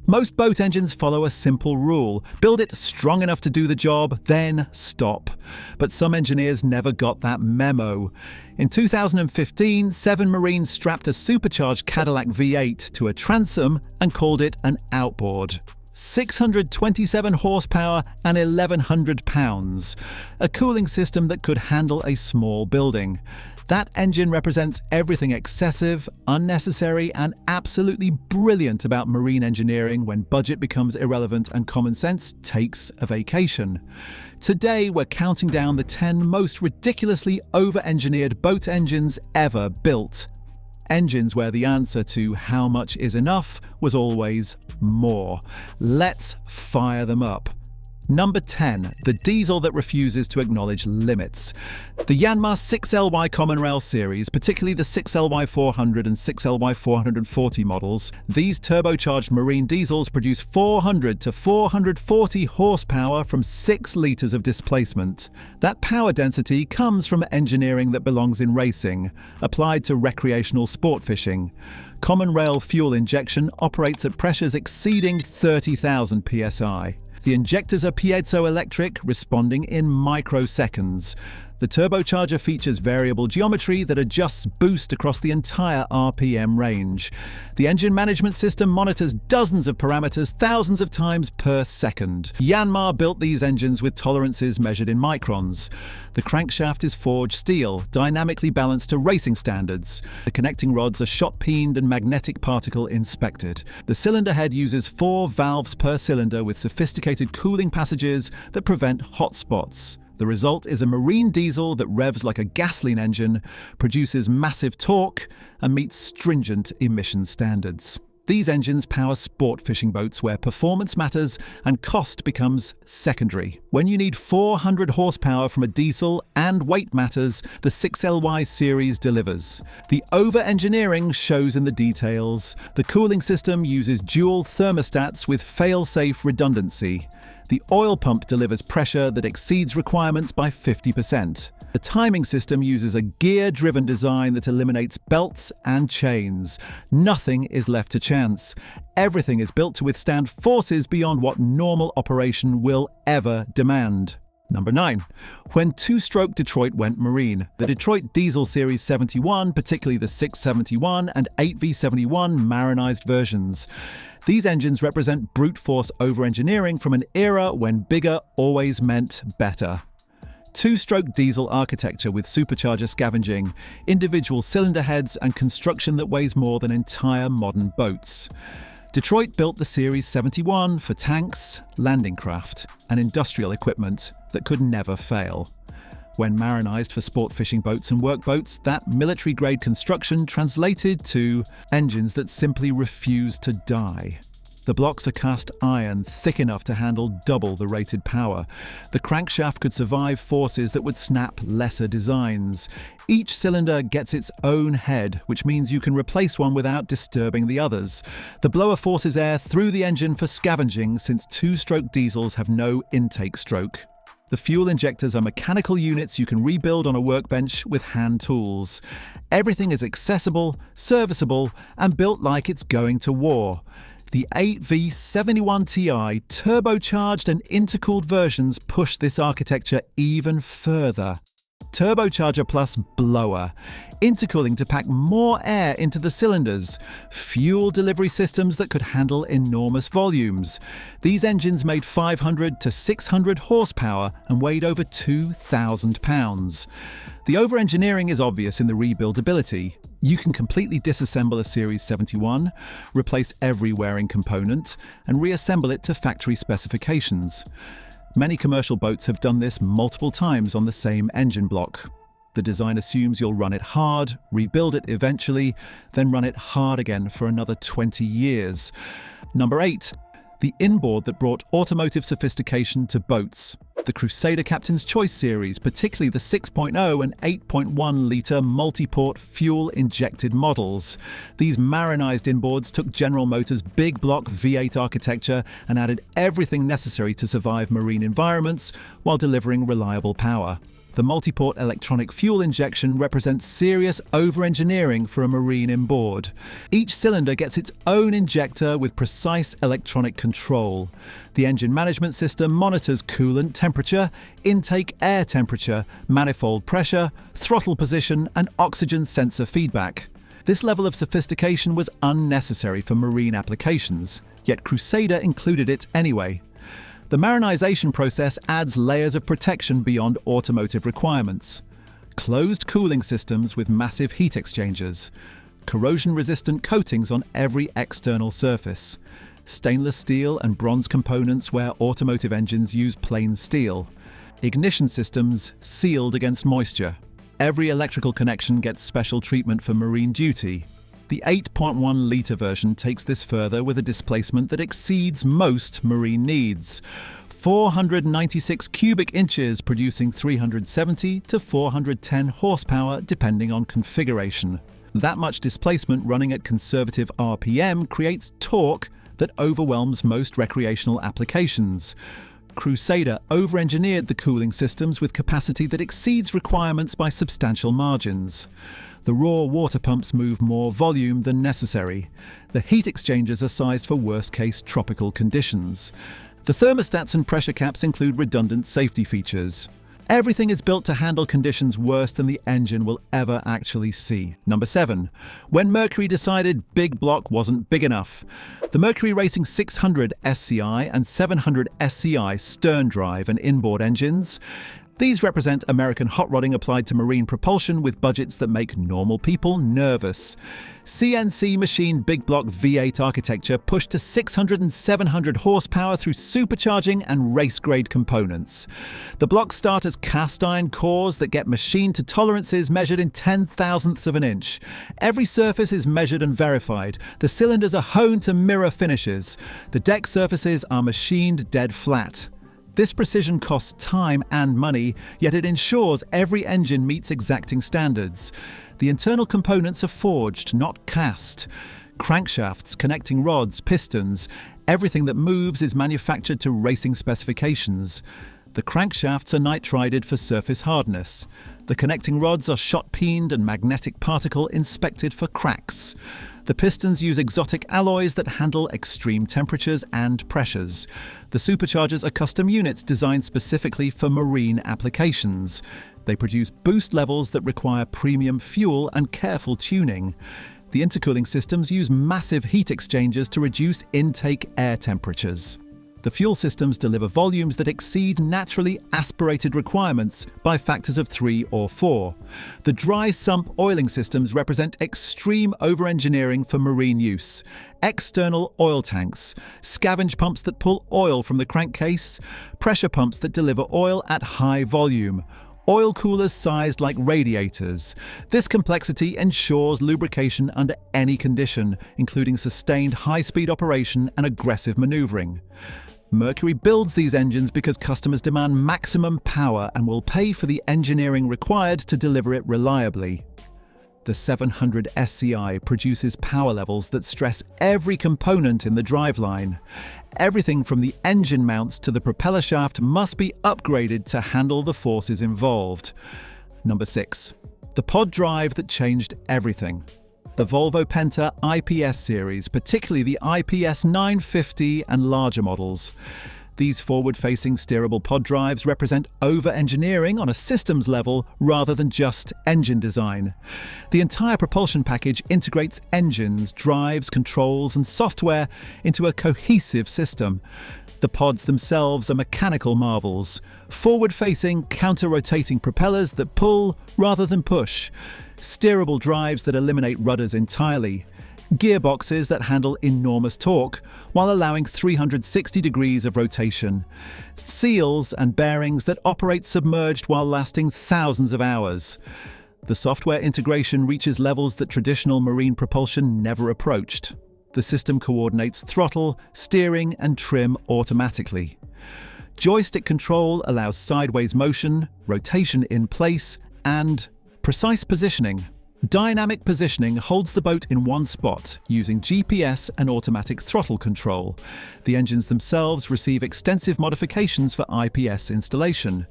Most boat engines follow a simple rule: build it strong enough to do the job, then stop. But some engineers never got that memo. In 2015, 7 Marines strapped a supercharged Cadillac V8 to a transom and called it an outboard. 627 horsepower and 1,100 pounds. A cooling system that could handle a small building. That engine represents everything excessive, unnecessary, and absolutely brilliant about marine engineering when budget becomes irrelevant and common sense takes a vacation. Today, we're counting down the 10 most ridiculously over-engineered boat engines ever built. Engines where the answer to how much is enough was always more. Let's fire them up. Number 10. The diesel that refuses to acknowledge limits. The Yanmar 6LY Common Rail series, particularly the 6LY400 and 6LY440 models, these turbocharged marine diesels produce 400 to 440 horsepower from 6 litres of displacement. That power density comes from engineering that belongs in racing, applied to recreational sport fishing. Common rail fuel injection operates at pressures exceeding 30,000 psi. The injectors are piezoelectric, responding in microseconds. The turbocharger features variable geometry that adjusts boost across the entire RPM range. The engine management system monitors dozens of parameters thousands of times per second. Yanmar built these engines with tolerances measured in microns. The crankshaft is forged steel, dynamically balanced to racing standards. The connecting rods are shot-peened and magnetic particle inspected. The cylinder head uses 4 valves per cylinder with sophisticated cooling passages that prevent hot spots. The result is a marine diesel that revs like a gasoline engine, produces massive torque, and meets stringent emission standards. These engines power sport fishing boats where performance matters and cost becomes secondary. When you need 400 horsepower from a diesel and weight matters, the 6LY series delivers. The over-engineering shows in the details. The cooling system uses dual thermostats with fail-safe redundancy. The oil pump delivers pressure that exceeds requirements by 50%. The timing system uses a gear-driven design that eliminates belts and chains. Nothing is left to chance. Everything is built to withstand forces beyond what normal operation will ever demand. Number 9. When two-stroke Detroit went marine. The Detroit Diesel Series 71, particularly the 671 and 8V71 marinized versions. These engines represent brute force over-engineering from an era when bigger always meant better. Two-stroke diesel architecture with supercharger scavenging, individual cylinder heads, and construction that weighs more than entire modern boats. Detroit built the Series 71 for tanks, landing craft, and industrial equipment that could never fail. When marinized for sport fishing boats and workboats, that military-grade construction translated to engines that simply refuse to die. The blocks are cast iron, thick enough to handle double the rated power. The crankshaft could survive forces that would snap lesser designs. Each cylinder gets its own head, which means you can replace one without disturbing the others. The blower forces air through the engine for scavenging, since two-stroke diesels have no intake stroke. The fuel injectors are mechanical units you can rebuild on a workbench with hand tools. Everything is accessible, serviceable, and built like it's going to war. The 8V71 Ti turbocharged and intercooled versions push this architecture even further. Turbocharger plus blower, intercooling to pack more air into the cylinders, fuel delivery systems that could handle enormous volumes. These engines made 500 to 600 horsepower and weighed over 2,000 pounds. The over-engineering is obvious in the rebuildability. You can completely disassemble a Series 71, replace every wearing component, and reassemble it to factory specifications. Many commercial boats have done this multiple times on the same engine block. The design assumes you'll run it hard, rebuild it eventually, then run it hard again for another 20 years. Number 8. The inboard that brought automotive sophistication to boats. The Crusader Captain's Choice series, particularly the 6.0 and 8.1 litre multi-port fuel-injected models. These marinized inboards took General Motors' big block V8 architecture and added everything necessary to survive marine environments while delivering reliable power. The multi-port electronic fuel injection represents serious over-engineering for a marine inboard. Each cylinder gets its own injector with precise electronic control. The engine management system monitors coolant temperature, intake air temperature, manifold pressure, throttle position, and oxygen sensor feedback. This level of sophistication was unnecessary for marine applications, yet Crusader included it anyway. The marinization process adds layers of protection beyond automotive requirements. Closed cooling systems with massive heat exchangers, corrosion-resistant coatings on every external surface, stainless steel and bronze components where automotive engines use plain steel, ignition systems sealed against moisture. Every electrical connection gets special treatment for marine duty. The 8.1-litre version takes this further with a displacement that exceeds most marine needs. 496 cubic inches, producing 370 to 410 horsepower depending on configuration. That much displacement running at conservative RPM creates torque that overwhelms most recreational applications. Crusader over-engineered the cooling systems with capacity that exceeds requirements by substantial margins. The raw water pumps move more volume than necessary. The heat exchangers are sized for worst-case tropical conditions. The thermostats and pressure caps include redundant safety features. Everything is built to handle conditions worse than the engine will ever actually see. Number 7. When Mercury decided big block wasn't big enough. The Mercury Racing 600 SCI and 700 SCI sterndrive and inboard engines. These represent American hot rodding applied to marine propulsion with budgets that make normal people nervous. CNC machined big block V8 architecture pushed to 600 and 700 horsepower through supercharging and race-grade components. The blocks start as cast iron cores that get machined to tolerances measured in 10,000ths of an inch. Every surface is measured and verified. The cylinders are honed to mirror finishes. The deck surfaces are machined dead flat. This precision costs time and money, yet it ensures every engine meets exacting standards. The internal components are forged, not cast. Crankshafts, connecting rods, pistons, everything that moves is manufactured to racing specifications. The crankshafts are nitrided for surface hardness. The connecting rods are shot-peened and magnetic particle inspected for cracks. The pistons use exotic alloys that handle extreme temperatures and pressures. The superchargers are custom units designed specifically for marine applications. They produce boost levels that require premium fuel and careful tuning. The intercooling systems use massive heat exchangers to reduce intake air temperatures. The fuel systems deliver volumes that exceed naturally aspirated requirements by factors of 3 or 4. The dry sump oiling systems represent extreme over-engineering for marine use. External oil tanks, scavenge pumps that pull oil from the crankcase, pressure pumps that deliver oil at high volume, oil coolers sized like radiators. This complexity ensures lubrication under any condition, including sustained high-speed operation and aggressive maneuvering. Mercury builds these engines because customers demand maximum power and will pay for the engineering required to deliver it reliably. The 700 SCI produces power levels that stress every component in the driveline. Everything from the engine mounts to the propeller shaft must be upgraded to handle the forces involved. Number 6. The pod drive that changed everything. The Volvo Penta IPS series, particularly the IPS 950 and larger models. These forward-facing steerable pod drives represent over-engineering on a systems level rather than just engine design. The entire propulsion package integrates engines, drives, controls, and software into a cohesive system. The pods themselves are mechanical marvels, forward-facing, counter-rotating propellers that pull rather than push, steerable drives that eliminate rudders entirely, gearboxes that handle enormous torque while allowing 360 degrees of rotation, seals and bearings that operate submerged while lasting thousands of hours. The software integration reaches levels that traditional marine propulsion never approached. The system coordinates throttle, steering, and trim automatically. Joystick control allows sideways motion, rotation in place, and precise positioning. Dynamic positioning holds the boat in one spot using GPS and automatic throttle control. The engines themselves receive extensive modifications for IPS installation.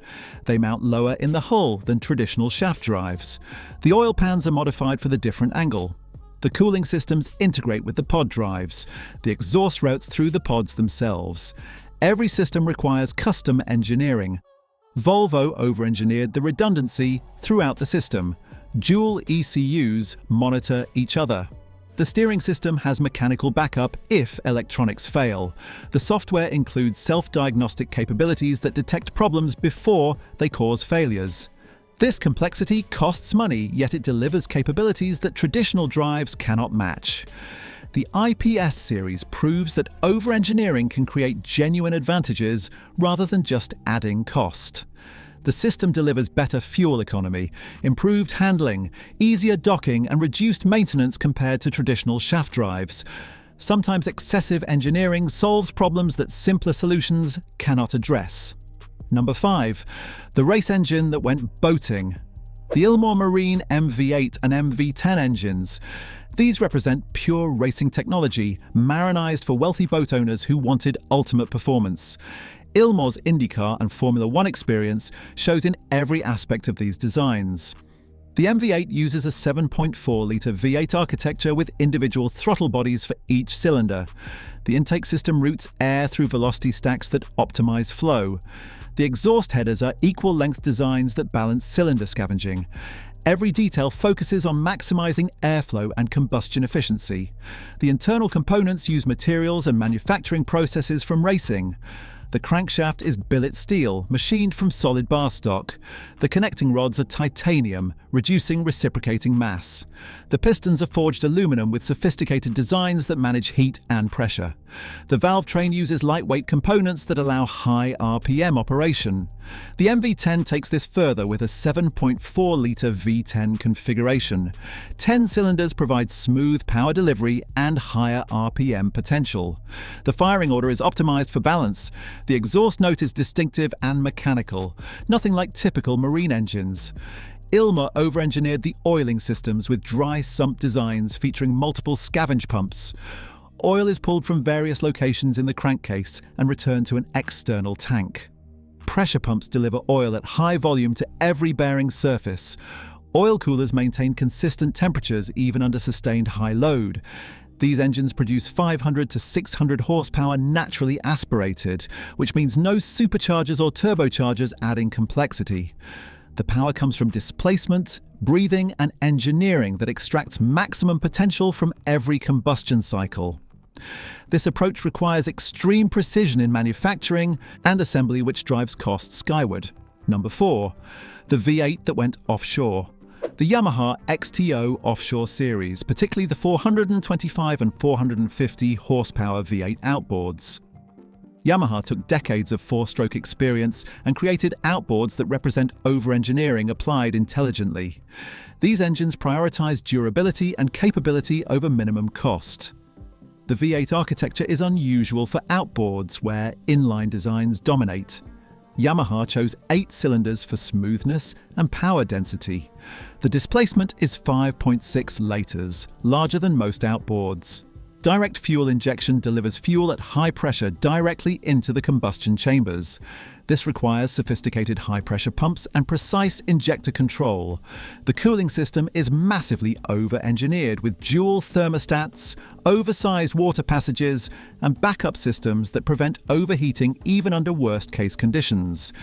They mount lower in the hull than traditional shaft drives. The oil pans are modified for the different angle. The cooling systems integrate with the pod drives. The exhaust routes through the pods themselves. Every system requires custom engineering. Volvo over-engineered the redundancy throughout the system. Dual ECUs monitor each other. The steering system has mechanical backup if electronics fail. The software includes self-diagnostic capabilities that detect problems before they cause failures. This complexity costs money, yet it delivers capabilities that traditional drives cannot match. The IPS series proves that over-engineering can create genuine advantages rather than just adding cost. The system delivers better fuel economy, improved handling, easier docking and reduced maintenance compared to traditional shaft drives. Sometimes excessive engineering solves problems that simpler solutions cannot address. Number 5. The race engine that went boating. The Ilmor Marine MV8 and MV10 engines. These represent pure racing technology, marinized for wealthy boat owners who wanted ultimate performance. Ilmor's IndyCar and Formula One experience shows in every aspect of these designs. The MV8 uses a 7.4-litre V8 architecture with individual throttle bodies for each cylinder. The intake system routes air through velocity stacks that optimize flow. The exhaust headers are equal-length designs that balance cylinder scavenging. Every detail focuses on maximizing airflow and combustion efficiency. The internal components use materials and manufacturing processes from racing. The crankshaft is billet steel, machined from solid bar stock. The connecting rods are titanium, reducing reciprocating mass. The pistons are forged aluminum with sophisticated designs that manage heat and pressure. The valve train uses lightweight components that allow high RPM operation. The MV10 takes this further with a 7.4-litre V10 configuration. 10 cylinders provide smooth power delivery and higher RPM potential. The firing order is optimized for balance. The exhaust note is distinctive and mechanical, nothing like typical marine engines. Ilmor over-engineered the oiling systems with dry sump designs featuring multiple scavenge pumps. Oil is pulled from various locations in the crankcase and returned to an external tank. Pressure pumps deliver oil at high volume to every bearing surface. Oil coolers maintain consistent temperatures even under sustained high load. These engines produce 500 to 600 horsepower naturally aspirated, which means no superchargers or turbochargers adding complexity. The power comes from displacement, breathing, and engineering that extracts maximum potential from every combustion cycle. This approach requires extreme precision in manufacturing and assembly, which drives costs skyward. Number 4. The V8 that went offshore. The Yamaha XTO offshore series, particularly the 425 and 450 horsepower V8 outboards. Yamaha took decades of four-stroke experience and created outboards that represent over-engineering applied intelligently. These engines prioritize durability and capability over minimum cost. The V8 architecture is unusual for outboards where inline designs dominate. Yamaha chose 8 cylinders for smoothness and power density. The displacement is 5.6 liters, larger than most outboards. Direct fuel injection delivers fuel at high pressure directly into the combustion chambers. This requires sophisticated high-pressure pumps and precise injector control. The cooling system is massively over-engineered with dual thermostats, oversized water passages, and backup systems that prevent overheating even under worst-case conditions.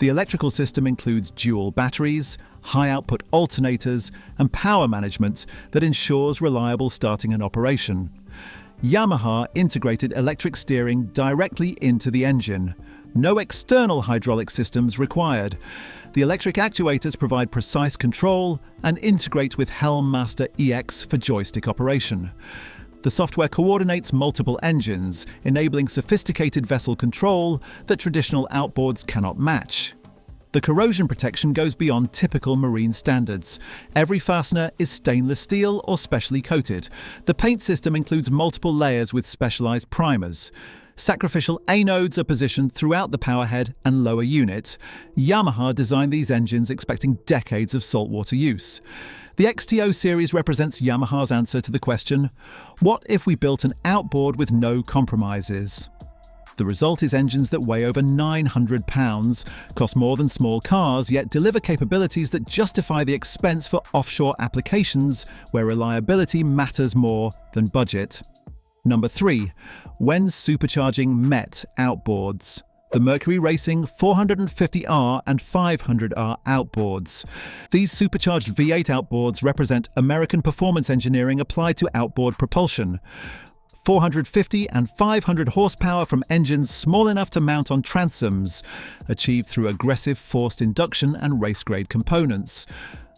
The electrical system includes dual batteries, high-output alternators, and power management that ensures reliable starting and operation. Yamaha integrated electric steering directly into the engine. No external hydraulic systems required. The electric actuators provide precise control and integrate with Helmmaster EX for joystick operation. The software coordinates multiple engines, enabling sophisticated vessel control that traditional outboards cannot match. The corrosion protection goes beyond typical marine standards. Every fastener is stainless steel or specially coated. The paint system includes multiple layers with specialized primers. Sacrificial anodes are positioned throughout the powerhead and lower unit. Yamaha designed these engines expecting decades of saltwater use. The XTO series represents Yamaha's answer to the question, what if we built an outboard with no compromises? The result is engines that weigh over 900 pounds, cost more than small cars, yet deliver capabilities that justify the expense for offshore applications where reliability matters more than budget. Number 3. When supercharging met outboards. The Mercury Racing 450R and 500R outboards. These supercharged V8 outboards represent American performance engineering applied to outboard propulsion. 450 and 500 horsepower from engines small enough to mount on transoms, achieved through aggressive forced induction and race-grade components.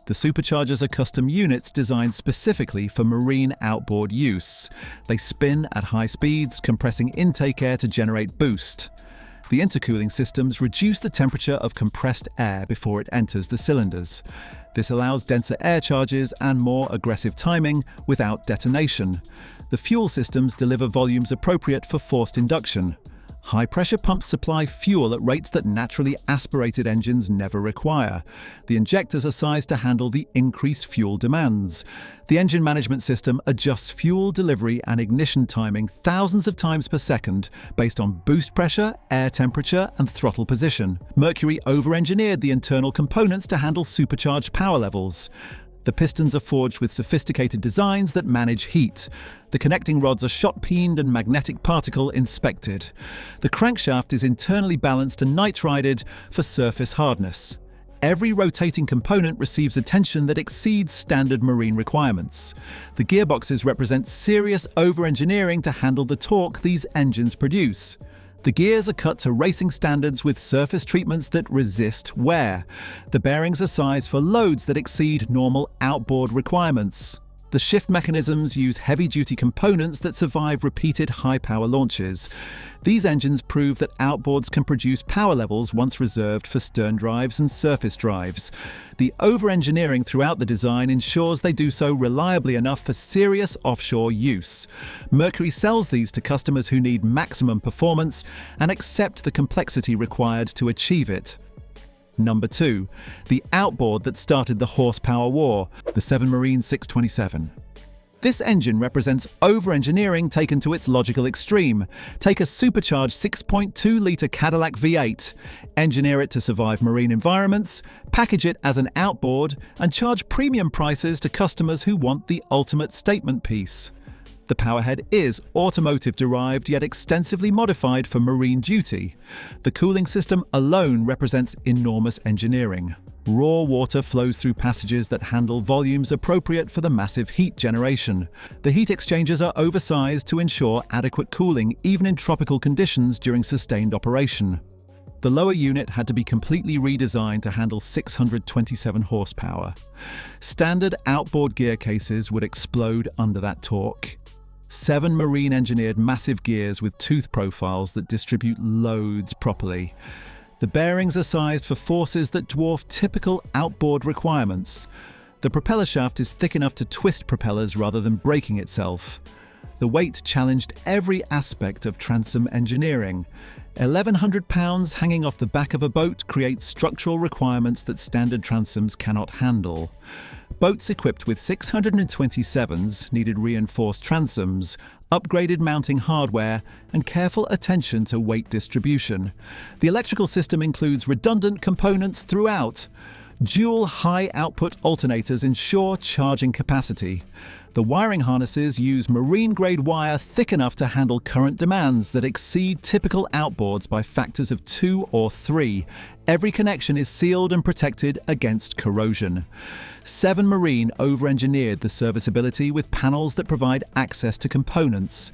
The superchargers are custom units designed specifically for marine outboard use. They spin at high speeds, compressing intake air to generate boost. The intercooling systems reduce the temperature of compressed air before it enters the cylinders. This allows denser air charges and more aggressive timing without detonation. The fuel systems deliver volumes appropriate for forced induction. High-pressure pumps supply fuel at rates that naturally aspirated engines never require. The injectors are sized to handle the increased fuel demands. The engine management system adjusts fuel delivery and ignition timing thousands of times per second based on boost pressure, air temperature, and throttle position. Mercury over-engineered the internal components to handle supercharged power levels. The pistons are forged with sophisticated designs that manage heat. The connecting rods are shot-peened and magnetic particle inspected. The crankshaft is internally balanced and nitrided for surface hardness. Every rotating component receives attention that exceeds standard marine requirements. The gearboxes represent serious over-engineering to handle the torque these engines produce. The gears are cut to racing standards with surface treatments that resist wear. The bearings are sized for loads that exceed normal outboard requirements. The shift mechanisms use heavy-duty components that survive repeated high-power launches. These engines prove that outboards can produce power levels once reserved for stern drives and surface drives. The over-engineering throughout the design ensures they do so reliably enough for serious offshore use. Mercury sells these to customers who need maximum performance and accept the complexity required to achieve it. Number 2. The outboard that started the horsepower war, the 7 Marine 627. This engine represents over-engineering taken to its logical extreme. Take a supercharged 6.2-litre Cadillac V8, engineer it to survive marine environments, package it as an outboard, and charge premium prices to customers who want the ultimate statement piece. The powerhead is automotive-derived yet extensively modified for marine duty. The cooling system alone represents enormous engineering. Raw water flows through passages that handle volumes appropriate for the massive heat generation. The heat exchangers are oversized to ensure adequate cooling even in tropical conditions during sustained operation. The lower unit had to be completely redesigned to handle 627 horsepower. Standard outboard gear cases would explode under that torque. 7 marine-engineered massive gears with tooth profiles that distribute loads properly. The bearings are sized for forces that dwarf typical outboard requirements. The propeller shaft is thick enough to twist propellers rather than breaking itself. The weight challenged every aspect of transom engineering. 1,100 pounds hanging off the back of a boat creates structural requirements that standard transoms cannot handle. Boats equipped with 627s needed reinforced transoms, upgraded mounting hardware, and careful attention to weight distribution. The electrical system includes redundant components throughout. Dual high-output alternators ensure charging capacity. The wiring harnesses use marine-grade wire thick enough to handle current demands that exceed typical outboards by factors of 2 or 3. Every connection is sealed and protected against corrosion. 7 Marine over-engineered the serviceability with panels that provide access to components.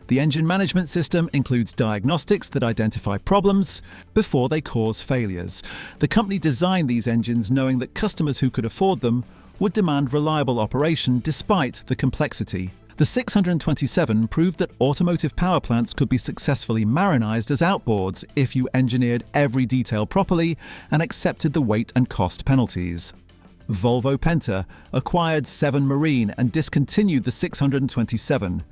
The engine management system includes diagnostics that identify problems before they cause failures. The company designed these engines knowing that customers who could afford them would demand reliable operation despite the complexity. The 627 proved that automotive power plants could be successfully marinized as outboards if you engineered every detail properly and accepted the weight and cost penalties. Volvo Penta acquired 7 Marine and discontinued the 627.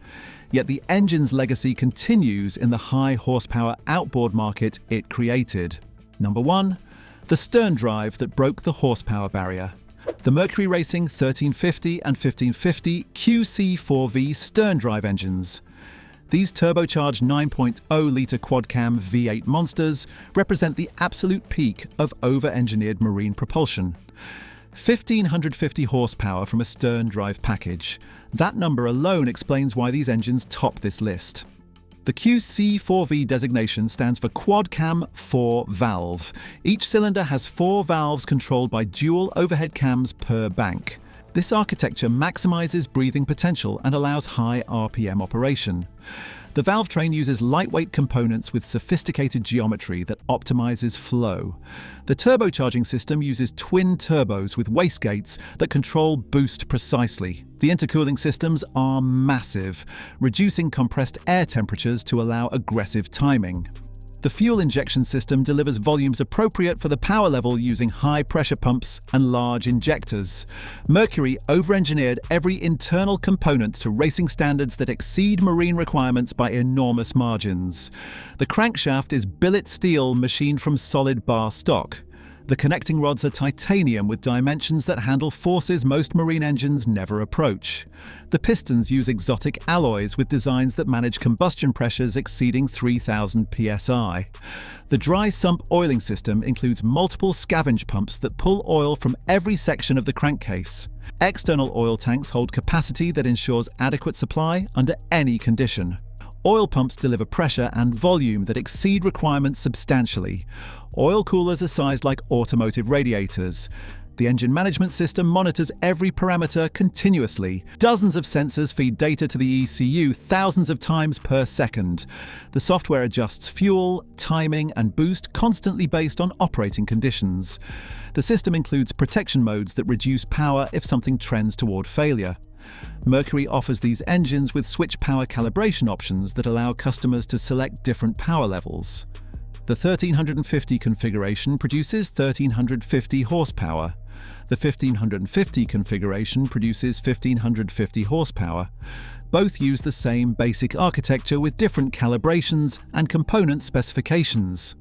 Yet the engine's legacy continues in the high-horsepower outboard market it created. Number 1. The sterndrive that broke the horsepower barrier. The Mercury Racing 1350 and 1550 QC4V sterndrive engines. These turbocharged 9.0-litre quad-cam V8 monsters represent the absolute peak of over-engineered marine propulsion. 1,550 horsepower from a sterndrive package. That number alone explains why these engines top this list. The QC4V designation stands for quad-cam 4-valve. Each cylinder has 4 valves controlled by dual overhead cams per bank. This architecture maximizes breathing potential and allows high RPM operation. The valve train uses lightweight components with sophisticated geometry that optimizes flow. The turbocharging system uses twin turbos with wastegates that control boost precisely. The intercooling systems are massive, reducing compressed air temperatures to allow aggressive timing. The fuel injection system delivers volumes appropriate for the power level using high-pressure pumps and large injectors. Mercury over-engineered every internal component to racing standards that exceed marine requirements by enormous margins. The crankshaft is billet steel machined from solid bar stock. The connecting rods are titanium with dimensions that handle forces most marine engines never approach. The pistons use exotic alloys with designs that manage combustion pressures exceeding 3,000 psi. The dry sump oiling system includes multiple scavenge pumps that pull oil from every section of the crankcase. External oil tanks hold capacity that ensures adequate supply under any condition. Oil pumps deliver pressure and volume that exceed requirements substantially. Oil coolers are sized like automotive radiators. The engine management system monitors every parameter continuously. Dozens of sensors feed data to the ECU thousands of times per second. The software adjusts fuel, timing, and boost constantly based on operating conditions. The system includes protection modes that reduce power if something trends toward failure. Mercury offers these engines with switch power calibration options that allow customers to select different power levels. The 1350 configuration produces 1350 horsepower. The 1550 configuration produces 1550 horsepower. Both use the same basic architecture with different calibrations and component specifications.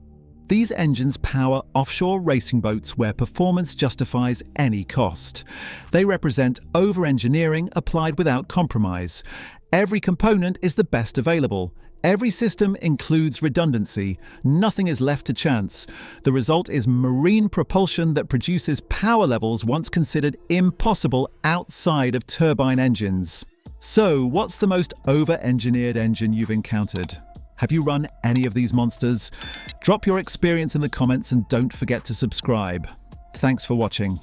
These engines power offshore racing boats where performance justifies any cost. They represent over-engineering applied without compromise. Every component is the best available. Every system includes redundancy. Nothing is left to chance. The result is marine propulsion that produces power levels once considered impossible outside of turbine engines. So, what's the most over-engineered engine you've encountered? Have you run any of these monsters? Drop your experience in the comments and don't forget to subscribe. Thanks for watching.